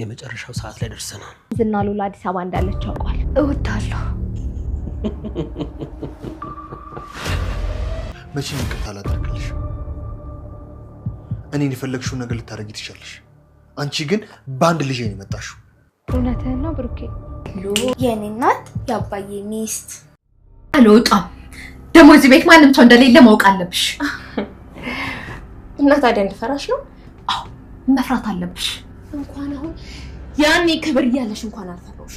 የመጨረሻው ሰዓት ላይ ደርሰናል። ዝና ሉላ አዲስ አበባ እንዳለች አውቋል። እወዳለሁ። መቼም ይቅርታ አላደርግልሽ። እኔን የፈለግሽው ነገር ልታደርጊ ትችያለሽ። አንቺ ግን በአንድ ልጅ ነው የመጣሽው። እውነትህን ነው ብሩኬ። የኔ እናት የአባዬ ሚስት አልወጣም። ደግሞ እዚህ ቤት ማንም ሰው እንደሌለ ማወቅ አለብሽ። እና ታዲያ እንድፈራሽ ነው? አዎ መፍራት አለብሽ። እንኳን አሁን ያኔ ክብር እያለሽ እንኳን አልፈራሁሽ።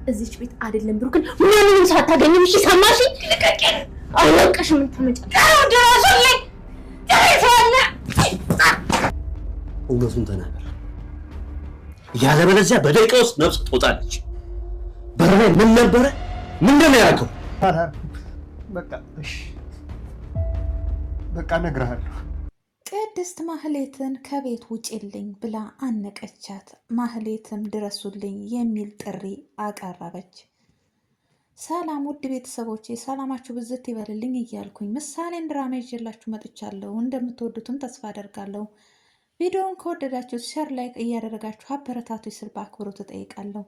እዚች ቤት አይደለም ብሩክን ምንም ሳታገኝም እሺ ሰማሽ? ልቀቀኝ። አውቀሽ ምን ተመጫለሽ? ደረሰልኝ ደረሰለ። እውነቱን ተናገር። ያለበለዚያ በደቂቃ ውስጥ ነፍስ ትወጣለች። በረኔ ምን ነበረ? ምንድን ነው ያልከው? በቃ እሺ፣ በቃ እነግርሃለሁ። ቅድስት ማህሌትን ከቤት ውጪልኝ ብላ አነቀቻት። ማህሌትም ድረሱልኝ የሚል ጥሪ አቀረበች። ሰላም ውድ ቤተሰቦቼ፣ ሰላማችሁ ብዝት ይበልልኝ እያልኩኝ ምሳሌን ድራማ ይዤላችሁ መጥቻለሁ። እንደምትወዱትም ተስፋ አደርጋለሁ። ቪዲዮውን ከወደዳችሁ ሸር ላይክ እያደረጋችሁ አበረታቶች ስል በአክብሮት እጠይቃለሁ።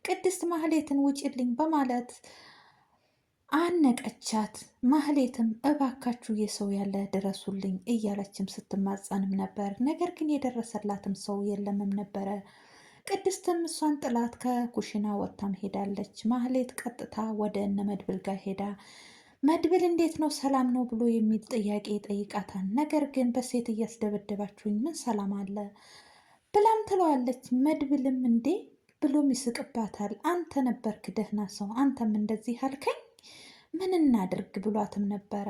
ቅድስት ማህሌትን ውጪልኝ በማለት አነቀቻት። ማህሌትም እባካችሁ የሰው ያለ ድረሱልኝ እያለችም ስትማጸንም ነበር። ነገር ግን የደረሰላትም ሰው የለምም ነበረ። ቅድስትም እሷን ጥላት ከኩሽና ወጥታም ሄዳለች። ማህሌት ቀጥታ ወደ እነ መድብል ጋር ሄዳ መድብል እንዴት ነው ሰላም ነው ብሎ የሚል ጥያቄ ይጠይቃታል። ነገር ግን በሴት እያስደበደባችሁኝ ምን ሰላም አለ ብላም ትለዋለች። መድብልም እንዴ ብሎም ይስቅባታል። አንተ ነበርክ ደህና ሰው፣ አንተም እንደዚህ አልከኝ ምን እናድርግ ብሏትም ነበረ።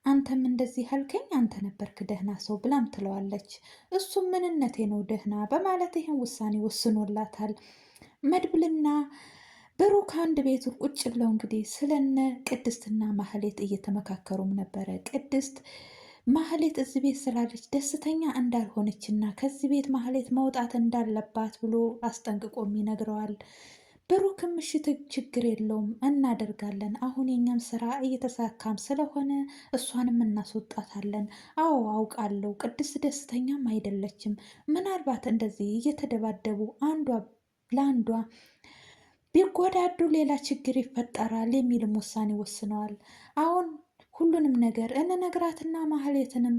አንተም እንደዚህ አልከኝ አንተ ነበርክ ደህና ሰው ብላም ትለዋለች። እሱም ምንነቴ ነው ደህና በማለት ይህን ውሳኔ ወስኖላታል። መድብልና ብሩክ አንድ ቤት ቁጭ ብለው እንግዲህ ስለነ ቅድስትና ማህሌት እየተመካከሩም ነበረ። ቅድስት ማህሌት እዚህ ቤት ስላለች ደስተኛ እንዳልሆነችና ከዚህ ቤት ማህሌት መውጣት እንዳለባት ብሎ አስጠንቅቆም ይነግረዋል። ብሩክም ምሽት ችግር የለውም እናደርጋለን፣ አሁን የኛም ስራ እየተሳካም ስለሆነ እሷንም እናስወጣታለን። አዎ አውቃለሁ፣ ቅድስት ደስተኛም አይደለችም። ምናልባት እንደዚህ እየተደባደቡ አንዷ ለአንዷ ቢጎዳዱ ሌላ ችግር ይፈጠራል የሚልም ውሳኔ ወስነዋል። አሁን ሁሉንም ነገር እንነግራትና ማህሌትንም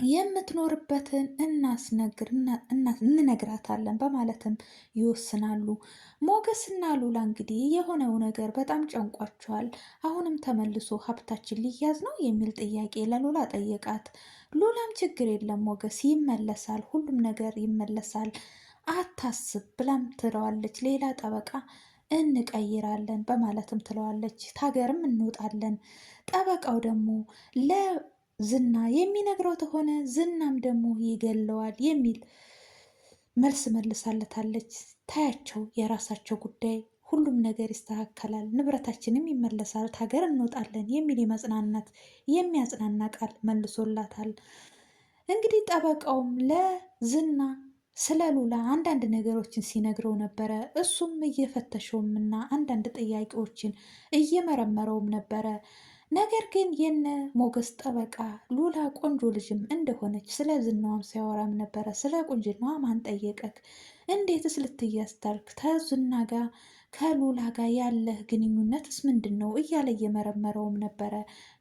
የምትኖርበትን እንነግራታለን በማለትም ይወስናሉ። ሞገስና ሉላ እንግዲህ የሆነው ነገር በጣም ጨንቋቸዋል። አሁንም ተመልሶ ሀብታችን ሊያዝ ነው የሚል ጥያቄ ለሉላ ጠየቃት። ሉላም ችግር የለም ሞገስ ይመለሳል፣ ሁሉም ነገር ይመለሳል አታስብ ብላም ትለዋለች። ሌላ ጠበቃ እንቀይራለን በማለትም ትለዋለች። ታገርም እንወጣለን፣ ጠበቃው ደግሞ ዝና የሚነግረው ተሆነ ዝናም ደግሞ ይገለዋል የሚል መልስ መልሳለታለች። ታያቸው የራሳቸው ጉዳይ፣ ሁሉም ነገር ይስተካከላል፣ ንብረታችንም ይመለሳል፣ ሀገር እንወጣለን የሚል የሚያጽናና ቃል መልሶላታል። እንግዲህ ጠበቃውም ለዝና ስለ ሉላ አንዳንድ ነገሮችን ሲነግረው ነበረ። እሱም እየፈተሸውም እና አንዳንድ ጥያቄዎችን እየመረመረውም ነበረ። ነገር ግን የነ ሞገስ ጠበቃ ሉላ ቆንጆ ልጅም እንደሆነች ስለ ዝናዋም ሲያወራም ነበረ። ስለ ቁንጅናዋ ማን ጠየቀክ? እንዴትስ ልትያዝ ቻልክ? ከዝና ጋር ከሉላ ጋር ያለህ ግንኙነትስ ምንድን ነው እያለ እየመረመረውም ነበረ።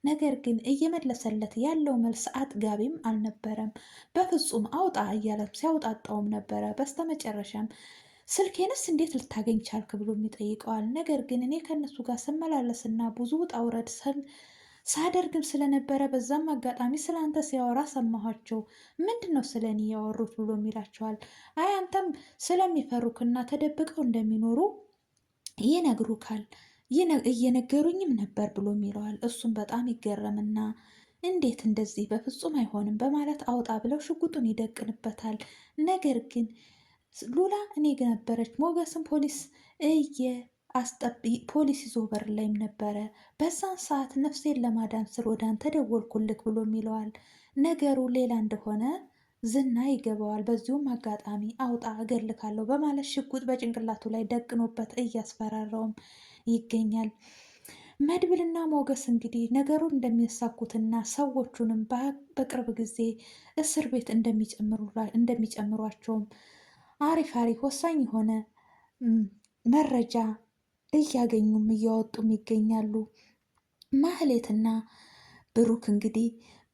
ነገር ግን እየመለሰለት ያለው መልስ አጥጋቢም አልነበረም። በፍጹም አውጣ እያለም ሲያውጣጣውም ነበረ። በስተመጨረሻም ስልኬንስ እንዴት ልታገኝ ቻልክ ብሎ ይጠይቀዋል። ነገር ግን እኔ ከነሱ ጋር ስመላለስና ብዙ ውጣ ውረድ ሳደርግም ስለነበረ በዛም አጋጣሚ ስለ አንተ ሲያወራ ሰማኋቸው። ምንድን ነው ስለ እኔ ያወሩት ብሎ ይላቸዋል። አይ አንተም ስለሚፈሩክና ተደብቀው እንደሚኖሩ ይነግሩካል፣ እየነገሩኝም ነበር ብሎ ይለዋል። እሱም በጣም ይገረምና እንዴት እንደዚህ በፍጹም አይሆንም በማለት አውጣ ብለው ሽጉጡን ይደቅንበታል። ነገር ግን ሉላ እኔ ጋ ነበረች። ሞገስም ፖሊስ ይዞ በር ላይም ነበረ። በዛን ሰዓት ነፍሴን ለማዳን ስር ወደ አንተ ደወልኩልክ ብሎ ይለዋል። ነገሩ ሌላ እንደሆነ ዝና ይገባዋል። በዚሁም አጋጣሚ አውጣ እገልካለሁ በማለት ሽጉጥ በጭንቅላቱ ላይ ደቅኖበት እያስፈራራውም ይገኛል። መድብልና ሞገስ እንግዲህ ነገሩን እንደሚያሳኩትና ሰዎቹንም በቅርብ ጊዜ እስር ቤት እንደሚጨምሯቸውም አሪፍ አሪፍ ወሳኝ የሆነ መረጃ እያገኙም እያወጡም ይገኛሉ። ማህሌትና ብሩክ እንግዲህ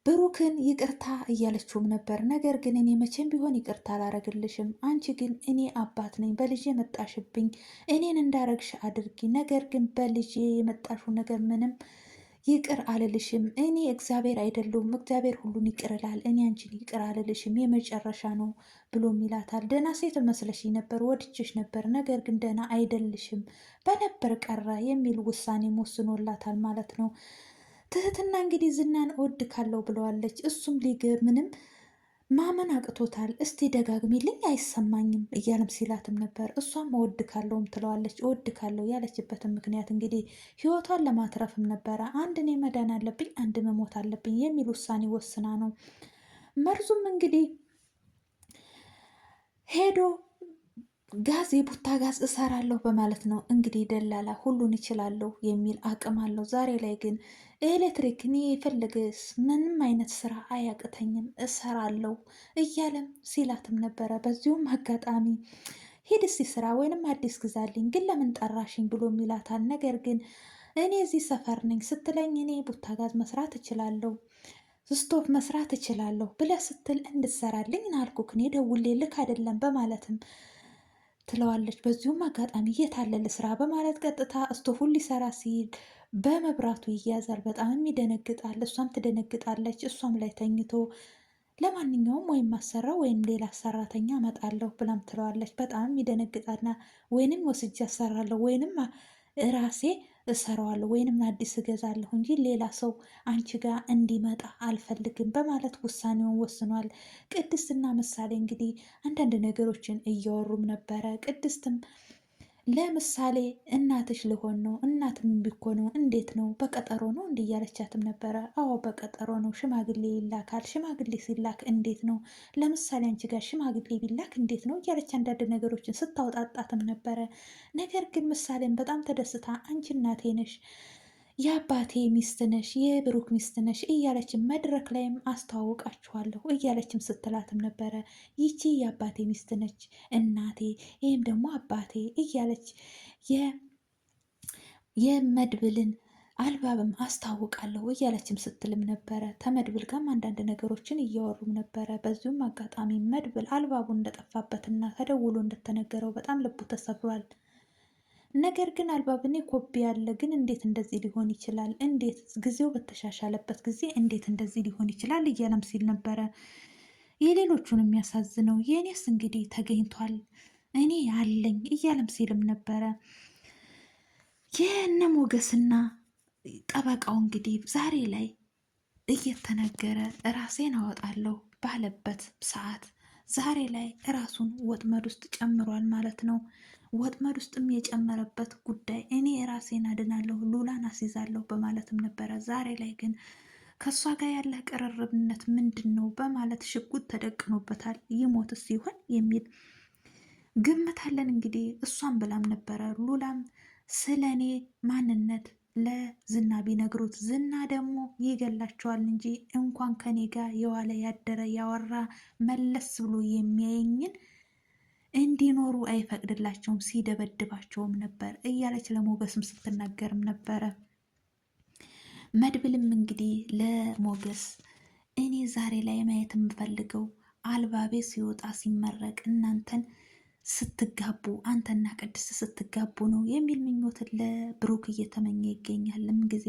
ብሩክን ይቅርታ እያለችውም ነበር። ነገር ግን እኔ መቼም ቢሆን ይቅርታ አላረግልሽም። አንቺ ግን እኔ አባት ነኝ፣ በልጄ የመጣሽብኝ እኔን እንዳረግሽ አድርጊ። ነገር ግን በልጄ የመጣሽው ነገር ምንም ይቅር አልልሽም። እኔ እግዚአብሔር አይደለሁም፣ እግዚአብሔር ሁሉን ይቅር ይላል። እኔ አንቺን ይቅር አልልሽም፣ የመጨረሻ ነው ብሎም ይላታል። ደህና ሴት መስለሽኝ ነበር፣ ወድችሽ ነበር፣ ነገር ግን ደህና አይደልሽም፣ በነበር ቀረ የሚል ውሳኔም ወስኖላታል ማለት ነው። ትህትና እንግዲህ ዝናን እወድ ካለው ብለዋለች። እሱም ምንም ማመን አቅቶታል። እስቲ ደጋግሚልኝ አይሰማኝም እያለም ሲላትም ነበር። እሷም እወድ ካለውም ትለዋለች። እወድ ካለው ያለችበትን ምክንያት እንግዲህ ህይወቷን ለማትረፍም ነበረ። አንድ እኔ መዳን አለብኝ፣ አንድ መሞት አለብኝ የሚል ውሳኔ ወስና ነው። መርዙም እንግዲህ ሄዶ ጋዝ የቡታ ጋዝ እሰራለሁ በማለት ነው እንግዲህ ደላላ ሁሉን ይችላለሁ የሚል አቅም አለው። ዛሬ ላይ ግን ኤሌክትሪክ እኔ የፈለገስ ምንም አይነት ስራ አያቅተኝም እሰራለሁ እያለም ሲላትም ነበረ። በዚሁም አጋጣሚ ሂድ እስቲ ስራ ወይንም አዲስ ግዛልኝ፣ ግን ለምን ጠራሽኝ ብሎ ይላታል። ነገር ግን እኔ እዚህ ሰፈር ነኝ ስትለኝ እኔ ቡታ ጋዝ መስራት እችላለሁ ስቶቭ መስራት እችላለሁ ብለህ ስትል እንድትሰራልኝ ናልኩክ እኔ ደውሌልክ አይደለም በማለትም ትለዋለች። በዚሁም አጋጣሚ የታለል ስራ በማለት ቀጥታ እስቶፉን ሊሰራ ሲል በመብራቱ ይያዛል። በጣም ይደነግጣል፣ እሷም ትደነግጣለች። እሷም ላይ ተኝቶ ለማንኛውም ወይም ማሰራው ወይም ሌላ ሰራተኛ እመጣለሁ ብላም ትለዋለች። በጣም ይደነግጣልና ወይንም ወስጄ አሰራለሁ ወይንም ራሴ እሰራዋለሁ ወይንም አዲስ እገዛለሁ እንጂ ሌላ ሰው አንቺ ጋር እንዲመጣ አልፈልግም በማለት ውሳኔውን ወስኗል። ቅድስትና ምሳሌ እንግዲህ አንዳንድ ነገሮችን እያወሩም ነበረ። ቅድስትም ለምሳሌ እናትሽ ልሆን ነው፣ እናትም ቢኮነው እንዴት ነው በቀጠሮ ነው እንዲህ እያለቻትም ነበረ። አዎ በቀጠሮ ነው፣ ሽማግሌ ይላካል። ሽማግሌ ሲላክ እንዴት ነው ለምሳሌ አንቺ ጋር ሽማግሌ ቢላክ እንዴት ነው እያለች አንዳንድ ነገሮችን ስታወጣጣትም ነበረ። ነገር ግን ምሳሌም በጣም ተደስታ አንቺ እናቴ ነሽ፣ የአባቴ ሚስት ነሽ፣ የብሩክ ሚስት ነሽ እያለችም መድረክ ላይም አስተዋውቃችኋለሁ እያለችም ስትላትም ነበረ። ይቺ የአባቴ ሚስት ነች እናቴ፣ ይህም ደግሞ አባቴ እያለች የመድብልን አልባብም አስታውቃለሁ እያለችም ስትልም ነበረ። ተመድብል ጋርም አንዳንድ ነገሮችን እያወሩም ነበረ። በዚሁም አጋጣሚ መድብል አልባቡ እንደጠፋበትና ተደውሎ እንደተነገረው በጣም ልቡ ተሰብሯል። ነገር ግን አልባብኔ ኮፒ ያለ ግን እንዴት እንደዚህ ሊሆን ይችላል? እንዴት ጊዜው በተሻሻለበት ጊዜ እንዴት እንደዚህ ሊሆን ይችላል? እያለም ሲል ነበረ። የሌሎቹን የሚያሳዝነው የእኔስ እንግዲህ ተገኝቷል እኔ ያለኝ እያለም ሲልም ነበረ። የእነ ሞገስና ጠበቃው እንግዲህ ዛሬ ላይ እየተነገረ ራሴን አወጣለሁ ባለበት ሰዓት ዛሬ ላይ ራሱን ወጥመድ ውስጥ ጨምሯል ማለት ነው። ወጥመድ ውስጥም የጨመረበት ጉዳይ እኔ ራሴን አድናለሁ ሉላን አስይዛለሁ በማለትም ነበረ። ዛሬ ላይ ግን ከእሷ ጋር ያለ ቅርርብነት ምንድን ነው በማለት ሽጉጥ ተደቅኖበታል። ይሞት ሲሆን የሚል ግምት አለን። እንግዲህ እሷን ብላም ነበረ ሉላም ስለ እኔ ማንነት ለዝና ቢነግሩት ዝና ደግሞ ይገላቸዋል እንጂ እንኳን ከኔ ጋር የዋለ ያደረ ያወራ መለስ ብሎ የሚያየኝን እንዲኖሩ አይፈቅድላቸውም፣ ሲደበድባቸውም ነበር እያለች ለሞገስም ስትናገርም ነበረ። መድብልም እንግዲህ ለሞገስ እኔ ዛሬ ላይ ማየት የምፈልገው አልባቤ ሲወጣ ሲመረቅ እናንተን ስትጋቡ አንተና ቅድስት ስትጋቡ ነው የሚል ምኞትን ለብሩክ እየተመኘ ይገኛል። ምን ጊዜ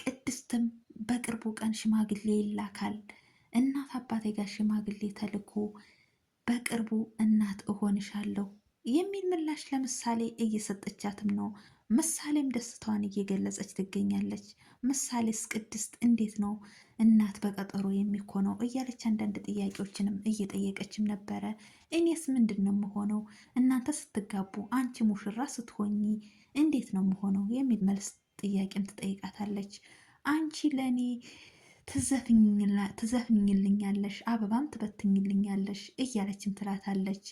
ቅድስትም በቅርቡ ቀን ሽማግሌ ይላካል፣ እናት አባቴ ጋር ሽማግሌ ተልኮ በቅርቡ እናት እሆንሻለሁ የሚል ምላሽ ለምሳሌ እየሰጠቻትም ነው። ምሳሌም ደስታዋን እየገለጸች ትገኛለች። ምሳሌስ ቅድስት እንዴት ነው እናት በቀጠሮ የሚኮነው እያለች አንዳንድ ጥያቄዎችንም እየጠየቀችም ነበረ። እኔስ ምንድን ነው የምሆነው እናንተ ስትጋቡ አንቺ ሙሽራ ስትሆኚ እንዴት ነው የምሆነው የሚል መልስ ጥያቄም ትጠይቃታለች። አንቺ ለእኔ ትዘፍኝልኛለሽ፣ አበባም ትበትኝልኛለሽ እያለችም ትላታለች።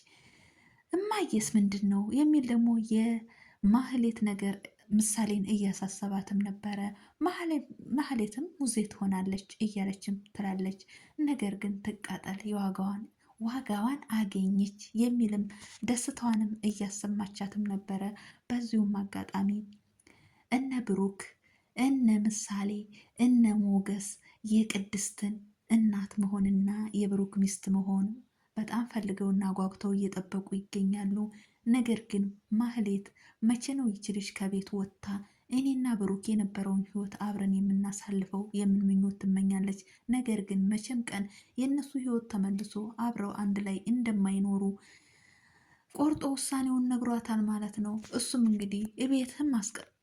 እማዬስ ምንድን ነው የሚል ደግሞ የማህሌት ነገር ምሳሌን እያሳሰባትም ነበረ። ማህሌትም ሙዜ ትሆናለች እያለችም ትላለች። ነገር ግን ትቃጠል የዋጋዋን ዋጋዋን አገኘች የሚልም ደስታዋንም እያሰማቻትም ነበረ። በዚሁም አጋጣሚ እነ ብሩክ እነ ምሳሌ እነ ሞገስ የቅድስትን እናት መሆንና የብሩክ ሚስት መሆን በጣም ፈልገውና ጓጉተው እየጠበቁ ይገኛሉ። ነገር ግን ማህሌት መቼ ነው ይችልሽ ከቤት ወጥታ እኔና ብሩክ የነበረውን ህይወት አብረን የምናሳልፈው የምንምኞት ትመኛለች። ነገር ግን መቼም ቀን የእነሱ ህይወት ተመልሶ አብረው አንድ ላይ እንደማይኖሩ ቆርጦ ውሳኔውን ነግሯታል ማለት ነው። እሱም እንግዲህ እቤትህም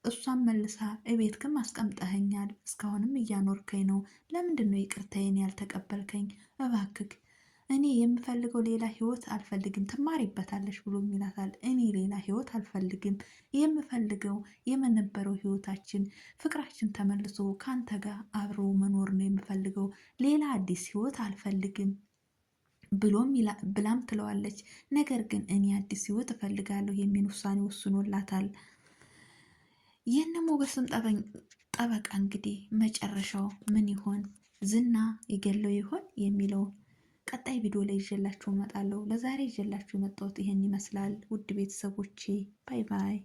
እሷን መልሳ እቤትክም አስቀምጠኸኛል፣ እስካሁንም እያኖርከኝ ነው፣ ለምንድን ነው ይቅርታዬን ያልተቀበልከኝ? እባክክ እኔ የምፈልገው ሌላ ህይወት አልፈልግም፣ ትማሪበታለሽ ብሎ ይላታል። እኔ ሌላ ህይወት አልፈልግም፣ የምፈልገው የምንነበረው ህይወታችን ፍቅራችን ተመልሶ ከአንተ ጋር አብሮ መኖር ነው የምፈልገው፣ ሌላ አዲስ ህይወት አልፈልግም ብላም ትለዋለች። ነገር ግን እኔ አዲስ ህይወት እፈልጋለሁ የሚል ውሳኔ ወስኖላታል። ይህን ሞገስም ጠበቃ እንግዲህ መጨረሻው ምን ይሆን? ዝና ይገለው ይሆን የሚለው ቀጣይ ቪዲዮ ላይ ይዤላችሁ እመጣለሁ። ለዛሬ ይዤላችሁ የመጣሁት ይሄን ይመስላል። ውድ ቤተሰቦቼ ባይ ባይ።